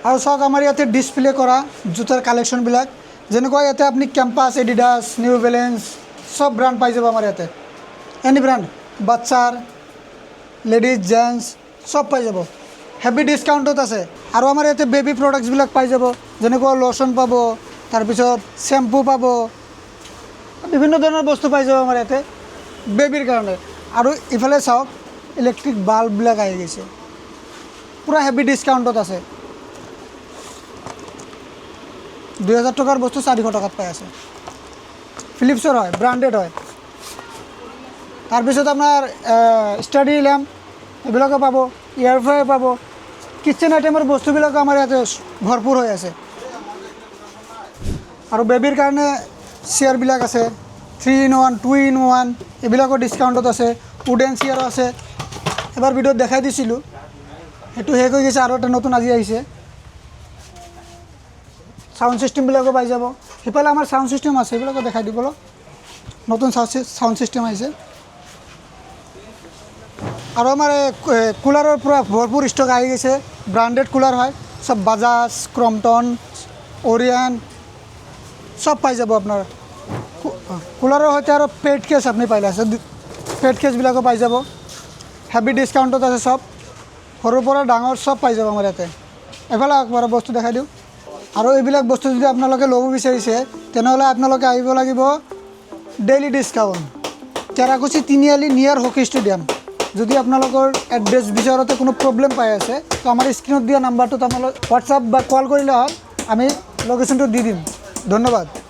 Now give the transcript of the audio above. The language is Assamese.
আৰু চাওক আমাৰ ইয়াতে ডিছপ্লে কৰা জোতাৰ কালেকশ্যনবিলাক যেনেকুৱা ইয়াতে আপুনি কেম্পাছ এডিডাছ নিউ বেলেঞ্চ চব ব্ৰাণ্ড পাই যাব আমাৰ ইয়াতে এনি ব্ৰাণ্ড বাচ্চাৰ লেডিজ জেণ্টছ চব পাই যাব হেভি ডিছকাউণ্টত আছে আৰু আমাৰ ইয়াতে বেবী প্ৰডাক্টছবিলাক পাই যাব যেনেকুৱা লোশ্যন পাব তাৰপিছত শ্বেম্পু পাব বিভিন্ন ধৰণৰ বস্তু পাই যাব আমাৰ ইয়াতে বেবীৰ কাৰণে আৰু ইফালে চাওক ইলেক্ট্ৰিক বাল্ববিলাক আহি গৈছে পুৰা হেভি ডিছকাউণ্টত আছে 2000 টকাৰ বস্তু 400 টকাত পাই আছে ফিলিপছৰ হয় ব্ৰাণ্ডেড হয় তাৰপিছত আপোনাৰ ষ্টাডি লেম্প এইবিলাকো পাব ইয়াৰ ফ্ৰাই পাব কিটচেন আইটেমৰ বস্তুবিলাকো আমাৰ ইয়াতে ভৰপূৰ হৈ আছে আৰু বেবীৰ কাৰণে চেয়াৰবিলাক আছে 3 in 1 2 in 1 এইবিলাকো ডিছকাউণ্টত আছে উডেন চেয়াৰো আছে এবাৰ ভিডিঅ'ত দেখাই দিছিলোঁ সেইটো শেষ হৈ গৈছে আৰু এটা নতুন আজি আহিছে সাউণ্ড চিষ্টেমবিলাকো পাই যাব সেইফালে আমাৰ সাউণ্ড চিষ্টেম আছে সেইবিলাকো দেখাই দিবলৈ নতুন সাউণ্ড চিষ্টেম আহিছে আৰু আমাৰ কুলাৰৰ পৰা ভৰপূৰ ষ্টক আহি গৈছে ব্ৰাণ্ডেড কুলাৰ হয় চব বাজাজ ক্ৰম্পটন অৰিয়ান চব পাই যাব আপোনাৰ কুলাৰৰ সৈতে আৰু পেড কেছ আপুনি পাই আছে পেড কেছবিলাকো পাই যাব হেভি ডিছকাউণ্টত আছে চব সৰুৰ পৰা ডাঙৰ চব পাই যাব আমাৰ ইয়াতে এফালে একবাৰ বস্তু দেখাই দিওঁ আৰু এইবিলাক বস্তু যদি আপোনালোকে ল'ব বিচাৰিছে তেনেহ'লে আপোনালোকে আহিব লাগিব ডেইলি ডিছকাউণ্ট চেৰাকুচি তিনিআলি নিয়াৰ হকী ষ্টেডিয়াম যদি আপোনালোকৰ এড্ৰেছ বিচাৰোঁতে কোনো প্ৰব্লেম পাই আছে তো আমাৰ স্ক্ৰীণত দিয়া নাম্বাৰটোত আপোনালোক হোৱাটছআপ বা কল কৰিলে হ'ল আমি লোকেশ্যনটো দি দিম ধন্যবাদ